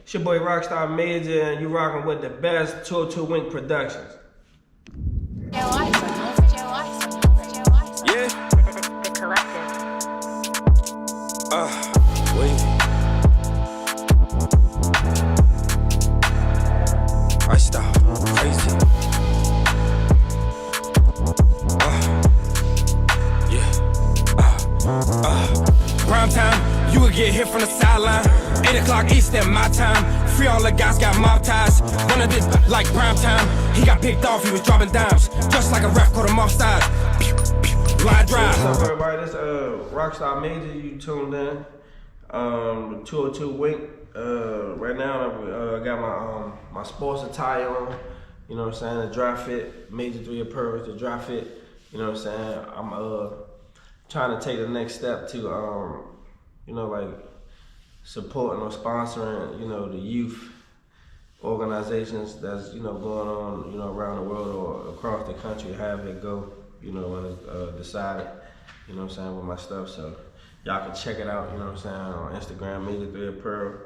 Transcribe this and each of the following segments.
It's your boy Rockstar Major, and you rocking with the best 202 Wink Productions. Yeah. The collective. Wait. Rockstar, crazy. Prime time, you would get hit from the sideline. 8 o'clock Eastern, my time. Free all the guys got mob ties. One of this like prime time. He got picked off, he was dropping dimes. Just like a ref caught him offside. Line drive. What's up, everybody? This Rockstar Major. You tuned in. 202 Wink. Right now, I got my sports attire on. You know what I'm saying? The dry fit, Major 3 Apparel, the dry fit. You know what I'm saying? I'm trying to take the next step to you know, like supporting or sponsoring, you know, the youth organizations that's, you know, going on, you know, around the world or across the country, however it go, you know, when it's decided, you know what I'm saying, with my stuff. So y'all can check it out, you know what I'm saying, on Instagram, Major 3 Apparel.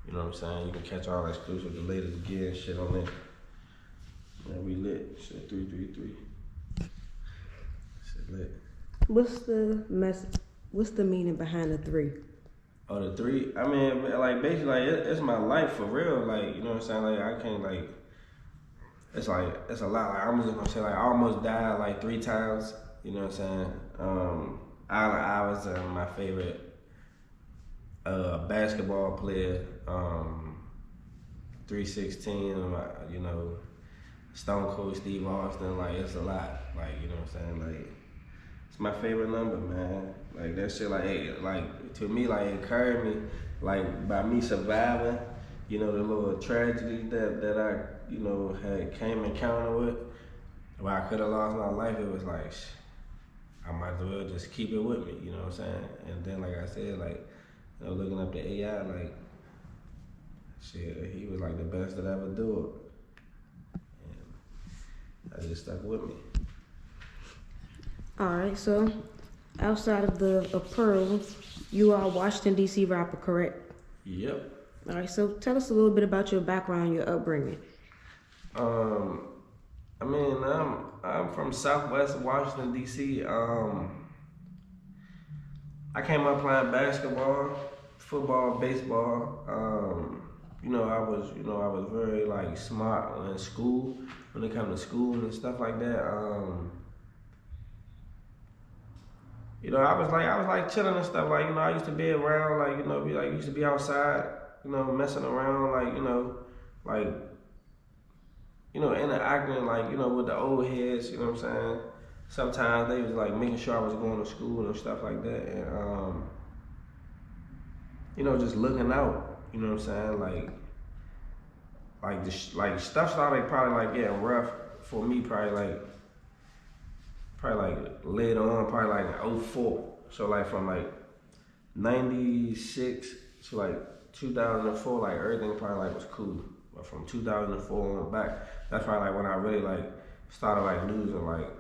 You know what I'm saying? You can catch all the exclusive, the latest gear and shit on there. Man, we lit. Shit 333. Shit lit. What's the meaning behind the 3? Oh, the 3? I mean, like, basically, like, it's my life for real. Like, you know what I'm saying? Like, I can't, like, it's like, it's a lot. Like, I'm just gonna say, like, I almost died, like, 3 times. You know what I'm saying? I was my favorite basketball player. 316, you know, Stone Cold Steve Austin. Like, it's a lot. Like, you know what I'm saying? Like, it's my favorite number, man. Like, that shit, like to me, like, it carried me, like, by me surviving, you know, the little tragedy that I, you know, had came encounter with, where I could have lost my life. It was like, I might as well just keep it with me, you know what I'm saying? And then, like I said, like, you know, looking up the AI, like, shit, he was like the best that ever do it. And that just stuck with me. Alright, so outside of the apparel, you are a Washington, D.C. rapper, correct? Yep. Alright, so tell us a little bit about your background, your upbringing. I mean, I'm from Southwest Washington, D.C. I came up playing basketball, football, baseball. You know, I was very, like, smart in school when it came to school and stuff like that. You know, I was like chilling and stuff. Like, you know, I used to be around, like, you know, used to be outside, you know, messing around, like, you know, like, you know, interacting, like, you know, with the old heads, you know what I'm saying? Sometimes they was, like, making sure I was going to school and stuff like that. And, you know, just looking out, you know what I'm saying? Like stuff started probably, like, getting rough for me, probably later on, probably like in 04. So, like, from, like, 96 to, like, 2004, like, everything probably, like, was cool. But from 2004 on back, that's probably, like, when I really, like, started, like, losing, like,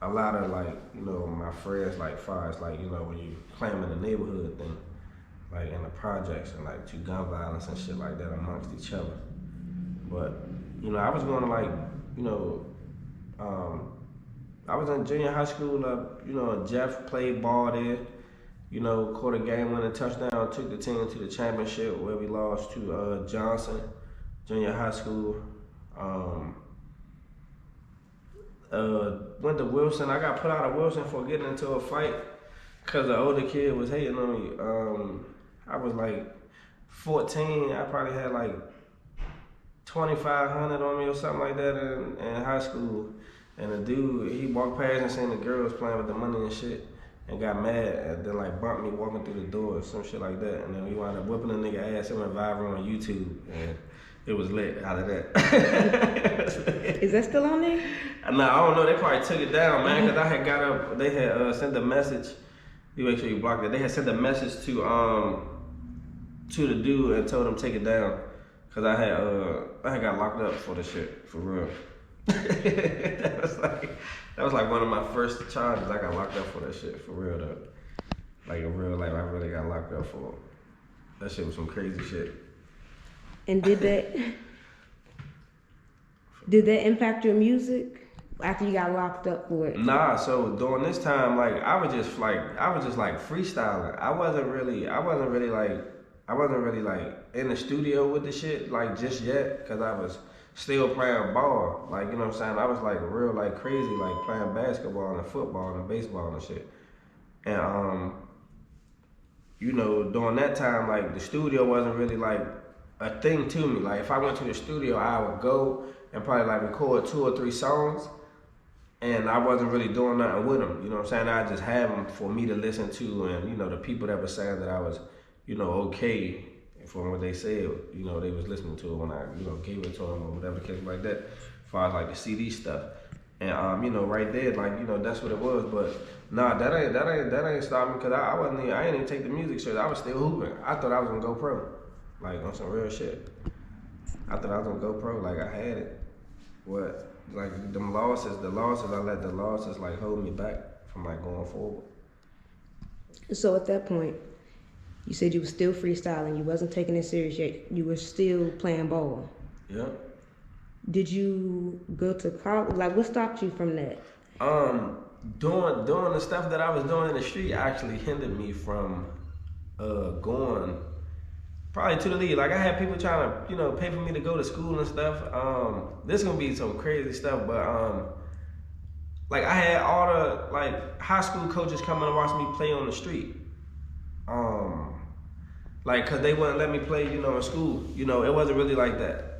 a lot of, like, you know, my friends, like, far as, like, you know, when you claim in the neighborhood thing, like, in the projects, and, like, to gun violence and shit like that amongst each other. But, you know, I was going to, like, you know, I was in junior high school, you know, Jeff played ball there, you know, caught a game-winning touchdown, took the team to the championship where we lost to Johnson, junior high school. Went to Wilson. I got put out of Wilson for getting into a fight because the older kid was hating on me. I was like 14. I probably had like 2,500 on me or something like that in high school. And the dude, he walked past and seen the girls playing with the money and shit and got mad and then, like, bumped me walking through the door or some shit like that. And then we wound up whipping the nigga ass. It went viral on YouTube and it was lit out of that. Is that still on there? Nah, I don't know. They probably took it down, man, because I had got up, they had sent a message. You make sure you block it. They had sent a message to the dude and told him take it down. Cause I had got locked up for the shit, for real. that was like one of my first charges. I got locked up for that shit, for real though. Like in real life, I really got locked up for it. That shit was some crazy shit. And did that impact your music after you got locked up for it? Nah, so during this time, like I was just like freestyling. I wasn't really like in the studio with the shit like just yet, cause I was still playing ball. Like, you know what I'm saying? I was like real like crazy, like playing basketball and football and baseball and shit. And you know, during that time, like the studio wasn't really like a thing to me. Like if I went to the studio, I would go and probably like record 2 or 3 songs, and I wasn't really doing nothing with them. You know what I'm saying? I just had them for me to listen to, and you know, the people that were saying that I was, you know, okay from what they said, you know, they was listening to it when I, you know, gave it to them or whatever the case like that, as far as like the CD stuff. And you know, right there, like, you know, that's what it was. But nah, that ain't stopped me, because I didn't even take the music shit. I was still hooping. I thought I was gonna go pro, like on some real shit. I thought I was gonna go pro, like I had it. What, like the losses, I let the losses like hold me back from like going forward. So at that point, you said you were still freestyling. You wasn't taking it serious yet. You were still playing ball. Yeah. Did you go to college? Like, what stopped you from that? Doing the stuff that I was doing in the street actually hindered me from going probably to the league. Like I had people trying to, you know, pay for me to go to school and stuff. This gonna be some crazy stuff, but like I had all the like high school coaches coming to watch me play on the street. Like, cause they wouldn't let me play, you know, in school. You know, it wasn't really like that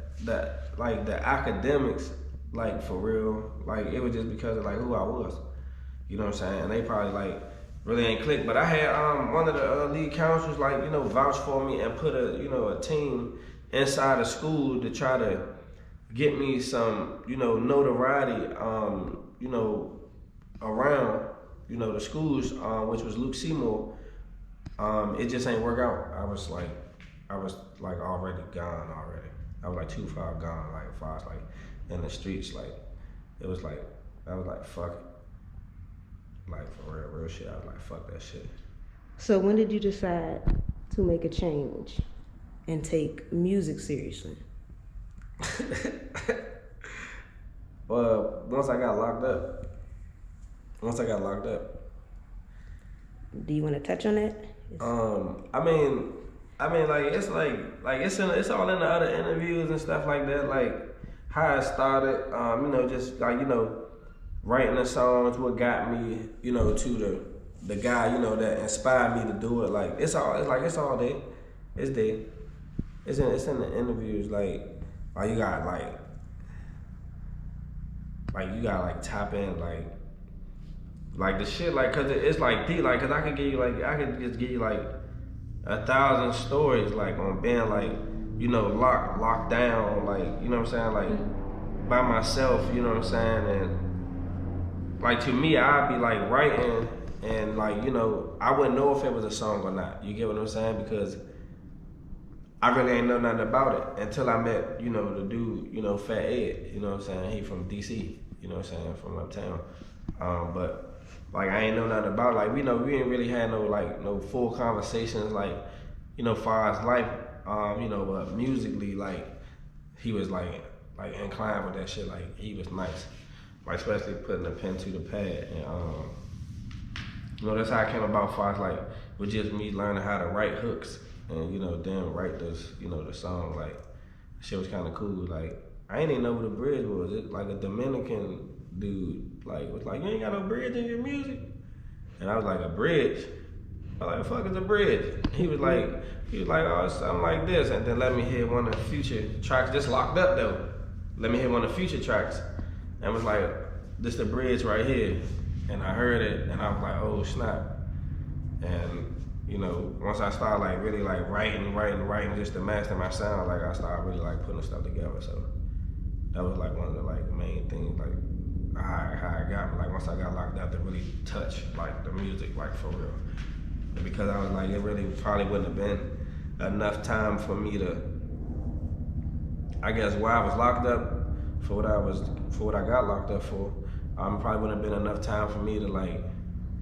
like the academics, like for real. Like it was just because of like who I was. You know what I'm saying? And they probably like really ain't clicked. But I had one of the league counselors like, you know, vouch for me and put a team inside of school to try to get me some, you know, notoriety, you know, around, you know, the schools, which was Luke Seymour. It just ain't work out. I was like already gone already. I was like too far gone, like as far as like in the streets, like it was like, I was like, fuck it. Like for real shit, I was like, fuck that shit. So when did you decide to make a change and take music seriously? Well, once I got locked up. Do you want to touch on that? I mean, like it's it's all in the other interviews and stuff like that. Like how I started, you know, just like, you know, writing the songs, what got me, you know, to the guy, you know, that inspired me to do it. Like it's all there. It's there. It's in the interviews. Like you got you gotta like tap in like the shit, like, cause it's like deep, like, cause I could just give you like 1,000 stories, like on being like, you know, locked down, like, you know what I'm saying, like by myself, you know what I'm saying, and like to me, I'd be like writing and like, you know, I wouldn't know if it was a song or not. You get what I'm saying? Because I really ain't know nothing about it until I met, you know, the dude, you know, Fat Ed, you know what I'm saying? He from DC, you know what I'm saying, from uptown. But like I ain't know nothing about it. Like we ain't really had no full conversations, like, you know, far as life, you know, but musically, like he was like inclined with that shit. Like he was nice, like especially putting the pen to the pad, and you know, that's how I came about. Far as like with just me learning how to write hooks, and you know, then write those, you know, the song. Like shit was kind of cool. Like I ain't even know what a bridge was. It like a Dominican dude, like was like, you ain't got no bridge in your music, and I was like, a bridge? I was like, the fuck is a bridge? He was like, oh, it's something like this, and then let me hear one of the Future tracks, just locked up though. Let me hear one of the Future tracks, and was like, this the bridge right here, and I heard it, and I was like, oh snap, and you know, once I started like really like writing just to master my sound, like I started really like putting stuff together. So that was like one of the like main things, like how I got me, like once I got locked out, to really touch like the music, like for real. Because I was like, it really probably wouldn't have been enough time for me to, I guess, while I was locked up, for what I got locked up for, probably wouldn't have been enough time for me to like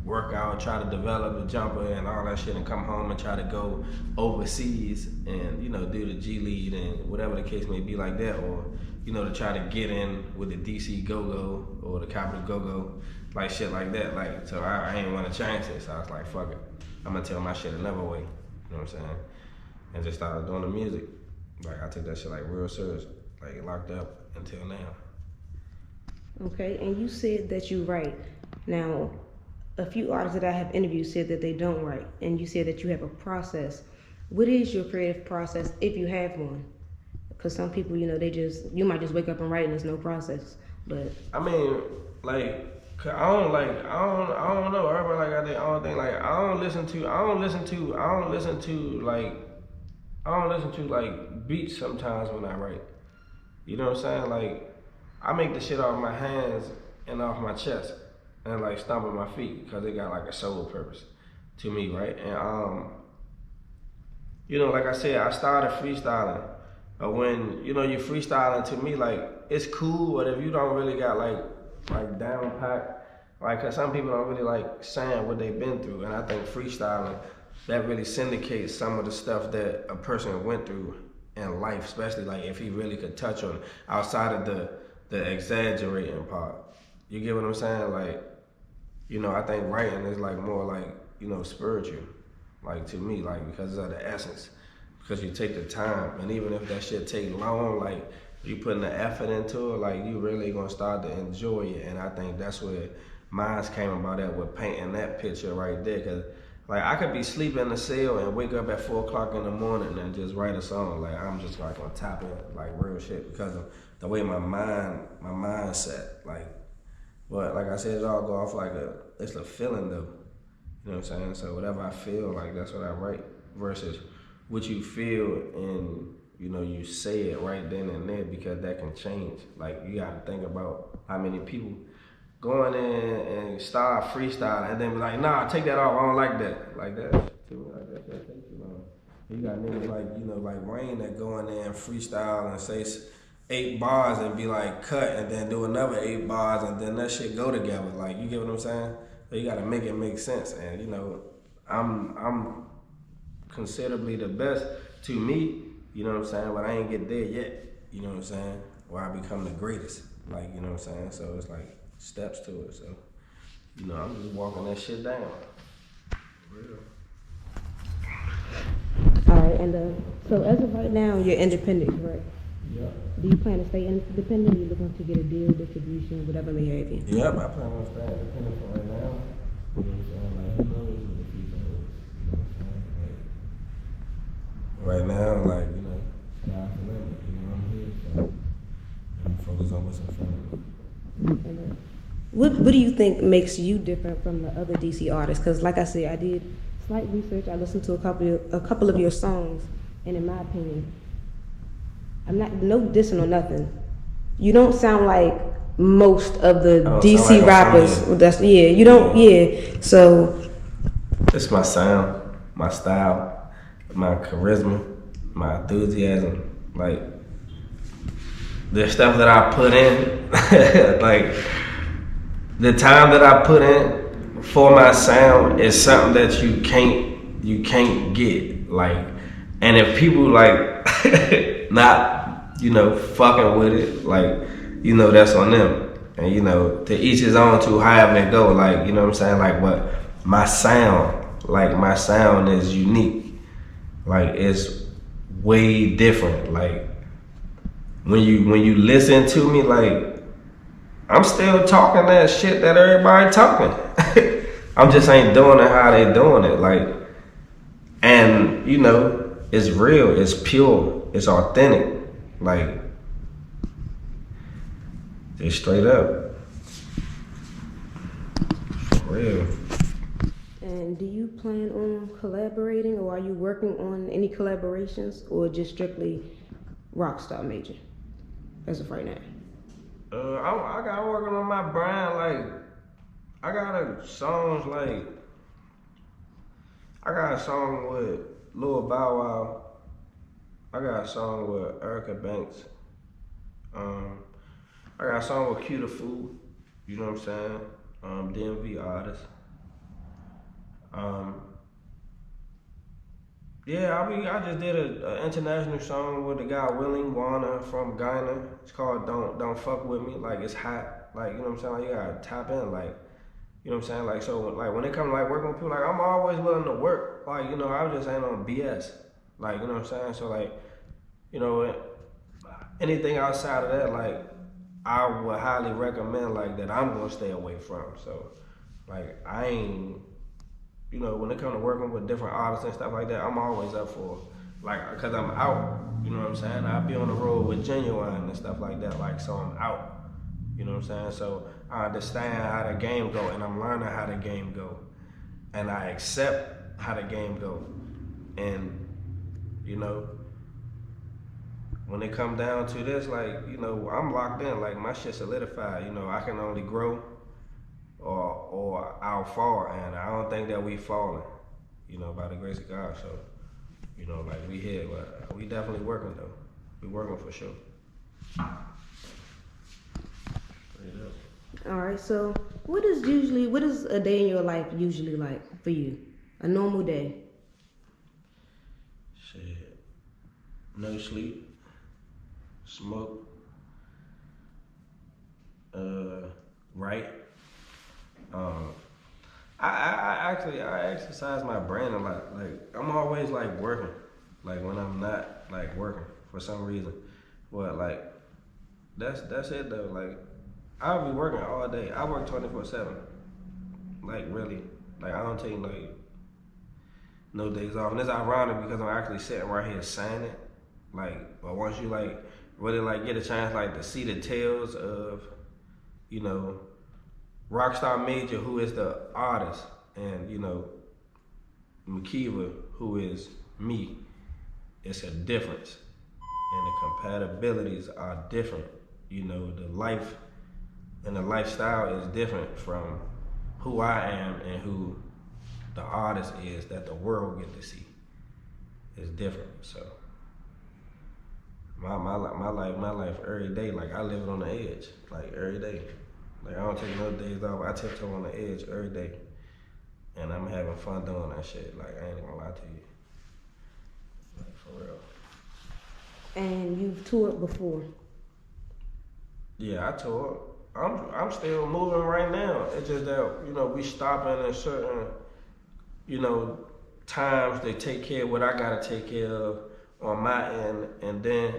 work out, try to develop a jumper and all that shit, and come home and try to go overseas and, you know, do the G League and whatever the case may be like that, or, you know, to try to get in with the DC Go-Go or the Capital Go-Go, like shit like that. Like, so I ain't want to change it, so I was like, fuck it. I'm gonna tell my shit another way, you know what I'm saying? And just started doing the music. Like, I took that shit like real serious, like locked up until now. Okay, and you said that you write. Now, a few artists that I have interviewed said that they don't write, and you said that you have a process. What is your creative process, if you have one? Because some people, you know, you might just wake up and write and there's no process. But I mean, like, I don't know. Everybody got their own thing. Like, I don't listen to like beats sometimes when I write. You know what I'm saying? Like, I make the shit off my hands and off my chest and like stomping my feet because it got like a soul purpose to me, right? And you know, like I said, I started freestyling. When, you know, you freestyling, to me, like, it's cool, but if you don't really got like down pat, like, cause some people don't really like saying what they've been through, and I think freestyling, that really syndicates some of the stuff that a person went through in life, especially like if he really could touch on outside of the exaggerating part. You get what I'm saying? Like, you know, I think writing is like more like, you know, spiritual, like to me, like because of the essence, because you take the time, and even if that shit take long, like you putting the effort into it, like you really gonna start to enjoy it. And I think that's where mine came about, that with painting that picture right there, cause like I could be sleeping in the cell and wake up at 4 o'clock in the morning and just write a song. Like I'm just like on top of like real shit because of the way my mindset. Like, but like I said, it all go off like it's a feeling though. You know what I'm saying? So whatever I feel, like that's what I write, versus what you feel and, you know, you say it right then and there, because that can change. Like you gotta think about how many people going in and start freestyling and then be like, nah, take that off, I don't like that. Like that, to me, like that takes too long. You got niggas like, you know, like Wayne that go in there and freestyle and say 8 bars and be like cut and then do another 8 bars and then that shit go together. Like, you get what I'm saying? So you gotta make it make sense. And you know, I'm considerably the best to me, you know what I'm saying, but I ain't get there yet, you know what I'm saying, where I become the greatest. Like, you know what I'm saying? So it's like steps to it. So, you know, I'm just walking that shit down. Real. all right, and so as of right now, you're independent, correct? Yeah. Do you plan to stay independent? Or you looking to get a deal, distribution, whatever may have you? Yep, I plan on staying independent for right now. You know what I'm saying? Like, who knows what the future holds? You know what I'm saying? Like, right now, like, you know, sky's the limit. You know, I'm here, so I'm focused on what's in front of me. And, what do you think makes you different from the other DC artists? Because like I said, I did slight research. I listened to a couple of your songs, and in my opinion, I'm not no dissing or nothing. You don't sound like most of the DC like rappers. That's you don't. Yeah. So it's my sound, my style, my charisma, my enthusiasm, like the stuff that I put in, like the time that I put in for my sound is something that you can't get. Like, and if people like not, you know, fucking with it, like, you know, that's on them. And you know, to each his own, to however it go. Like, you know what I'm saying? Like, but my sound is unique. Like, it's way different. Like, when you listen to me, like, I'm still talking that shit that everybody talking. I'm just ain't doing it how they doing it. Like, and you know, it's real, it's pure, it's authentic. Like, just straight up. For real. And do you plan on collaborating, or are you working on any collaborations, or just strictly Rockstar Major as of right now? I got working on my brand. Like, I got a song with Lil Bow Wow. I got a song with Erica Banks. I got a song with Q the Fool. You know what I'm saying? DMV artist. Um, yeah, I just did a international song with the guy Willing Warner from Ghana. It's called Don't Fuck With Me. Like, it's hot. Like, you know what I'm saying? Like, you gotta tap in. Like, you know what I'm saying? Like, so, like, when it comes to, like, working with people, like, I'm always willing to work. Like, you know, I just ain't on BS. Like, you know what I'm saying? So, like, you know, anything outside of that, like, I would highly recommend, like, that I'm gonna stay away from. So, like, I ain't, you know, when it comes to working with different artists and stuff like that, I'm always up for, like, cause I'm out, you know what I'm saying? I'll be on the road with Genuine and stuff like that, like, so I'm out, you know what I'm saying? So I understand how the game go, and I'm learning how the game go, and I accept how the game go, and, you know, when it come down to this, like, you know, I'm locked in, like, my shit solidified, you know, I can only grow or I'll fall, and I don't think that we falling, you know, by the grace of God. So, you know, like, we here, but we definitely working though. We working for sure. All right, so what is a day in your life usually like for you? A normal day? Shit, no sleep, smoke, write. I exercise my brain a lot. Like, I'm always like working, like when I'm not like working for some reason. But like, that's it though. Like, I'll be working all day. I work 24/7. Like, really. Like, I don't take like no days off. And it's ironic because I'm actually sitting right here saying it. Like, but once you like really like get a chance like to see the tales of, you know, Rockstar Major, who is the artist, and, you know, Makiva, who is me, it's a difference. And the compatibilities are different. You know, the life and the lifestyle is different from who I am and who the artist is that the world get to see. It's different. So my life every day, like, I live it on the edge, like, every day. Like, I don't take no days off. I tiptoe on the edge every day. And I'm having fun doing that shit. Like, I ain't gonna lie to you. Like, for real. And you've toured before? Yeah, I toured. I'm still moving right now. It's just that, you know, we stopping at certain, you know, times they take care of what I gotta take care of on my end, and then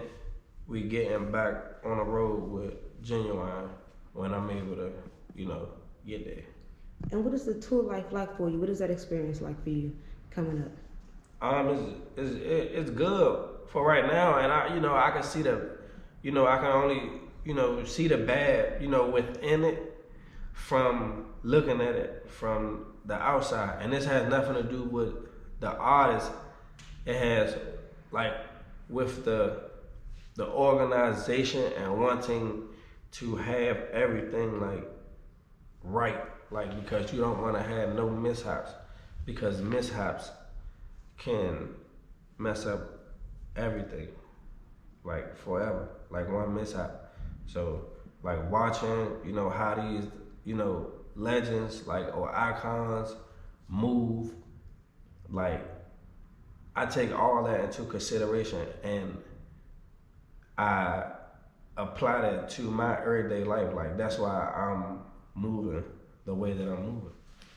we getting back on the road with Genuine when I'm able to, you know, get there. And what is the tour life like for you? What is that experience like for you coming up? It's good for right now, and I can see I can only, see the bad, within it from looking at it from the outside. And this has nothing to do with the artist. It has, like, with the organization and wanting to have everything, like, right, like, because you don't want to have no mishaps, because mishaps can mess up everything, like, forever, like one mishap. So, like, watching, how these, legends, like, or icons move, like, I take all that into consideration, and I apply that to my everyday life. Like, that's why I'm moving the way that I'm moving.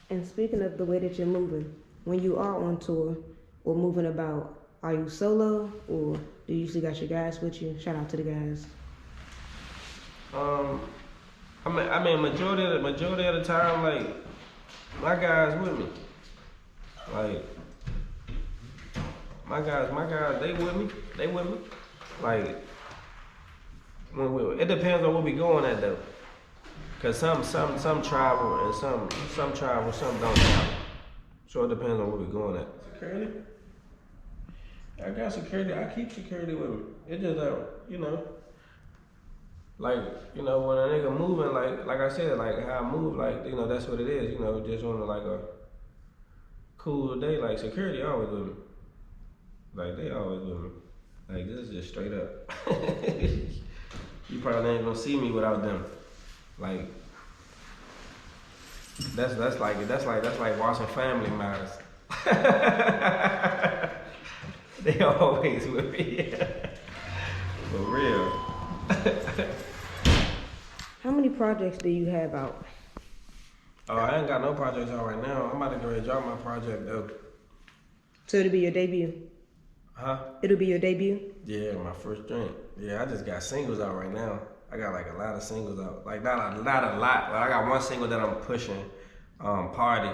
And speaking of the way that you're moving, when you are on tour or moving about, are you solo or do you usually got your guys with you? Shout out to the guys. I mean, majority of the time, like, my guys with me. Like, my guys, they with me. Like, it depends on where we going at though. Cause some travel and some travel, some don't travel. So it depends on where we going at. Security? I got security. I keep security with me. It's just that, like, when a nigga moving, like I said, like how I move, like, that's what it is. Just on like a cool day, like security always with me. Like, they always with me. Like, this is just straight up. You probably ain't gonna see me without them. Like, That's like watching Family Matters. They always with me. For real. How many projects do you have out? Oh, I ain't got no projects out right now. I'm about to go ahead and drop my project though. So it'll be your debut? Huh? It'll be your debut? Yeah, my first drink. Yeah, I just got singles out right now. I got like a lot of singles out. Like not a lot, but I got one single that I'm pushing, Party.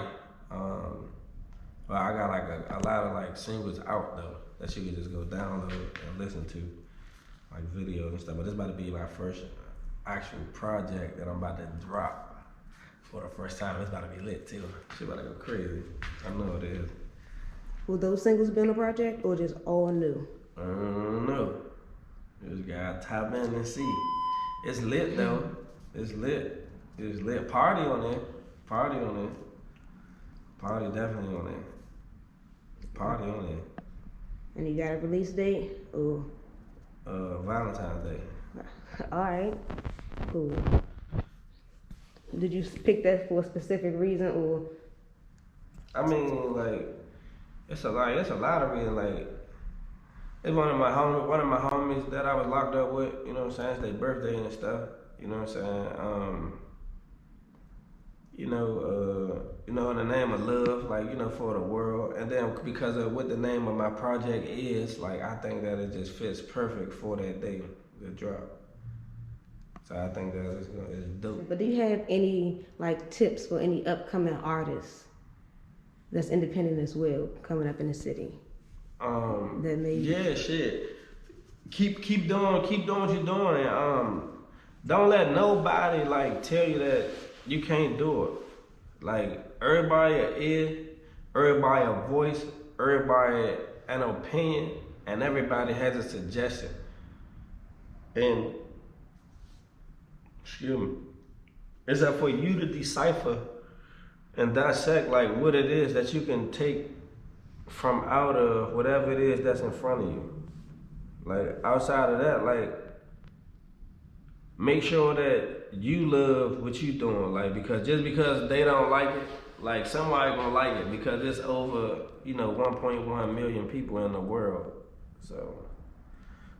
But I got like a lot of like singles out though that you can just go download and listen to, like videos and stuff. But this about to be my first actual project that I'm about to drop for the first time. It's about to be lit too. Shit about to go crazy. I know it is. Will those singles be on the project or just all new? I don't know. Just gotta tap in and see. It's lit though. It's lit. It's lit. Party on it. Party on it. Party definitely on it. Party on it. And you got a release date? Or Valentine's Day. alright, cool. Did you pick that for a specific reason or? I mean, like, it's a lot of reasons. Like, it's one of my homies that I was locked up with. You know what I'm saying? It's their birthday and stuff. You know what I'm saying? In the name of love, like, for the world. And then because of what the name of my project is, like, I think that it just fits perfect for that day, the drop. So I think that it's dope. But do you have any like tips for any upcoming artists that's independent as well coming up in the city? That maybe. Yeah, shit. Keep doing what you're doing, and don't let nobody like tell you that you can't do it. Like everybody a ear, everybody a voice, everybody an opinion, and everybody has a suggestion. And excuse me, it's up for you to decipher and dissect like what it is that you can take from out of whatever it is that's in front of you. Like outside of that, like make sure that you love what you doing. Like because just because they don't like it, like somebody gonna like it because it's over 1.1 million people in the world. So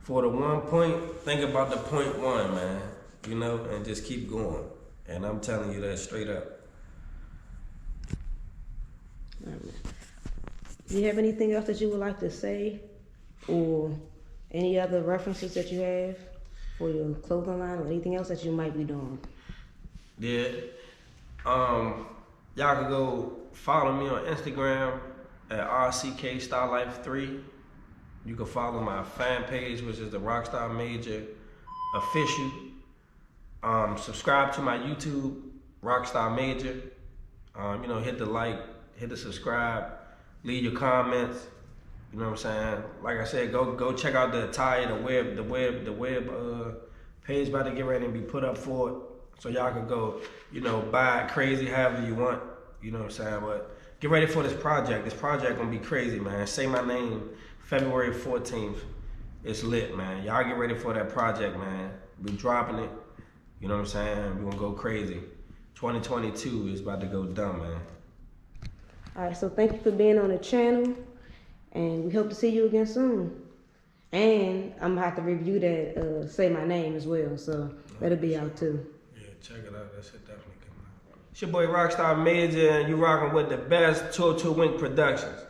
for the 1 point, think about the 0.1, man. And just keep going. And I'm telling you that straight up. Do you have anything else that you would like to say, or any other references that you have for your clothing line, or anything else that you might be doing? Yeah. Y'all can go follow me on Instagram at RCKStarLife3. You can follow my fan page, which is the Rockstar Major Official. Subscribe to my YouTube, Rockstar Major. Hit the like, hit the subscribe, leave your comments. You know what I'm saying? Like I said, go check out the attire, the web page about to get ready and be put up for it. So y'all can go, buy it crazy however you want. You know what I'm saying? But get ready for this project. This project gonna be crazy, man. Say my name, February 14th. It's lit, man. Y'all get ready for that project, man. We dropping it. You know what I'm saying? We're gonna go crazy. 2022 is about to go dumb, man. All right, so thank you for being on the channel, and we hope to see you again soon. And I'm gonna have to review that Say My Name as well, so that'll be out too. Yeah, check it out. That shit definitely coming out. It's your boy Rockstar Major, and you rocking with the best 202 Wink Productions.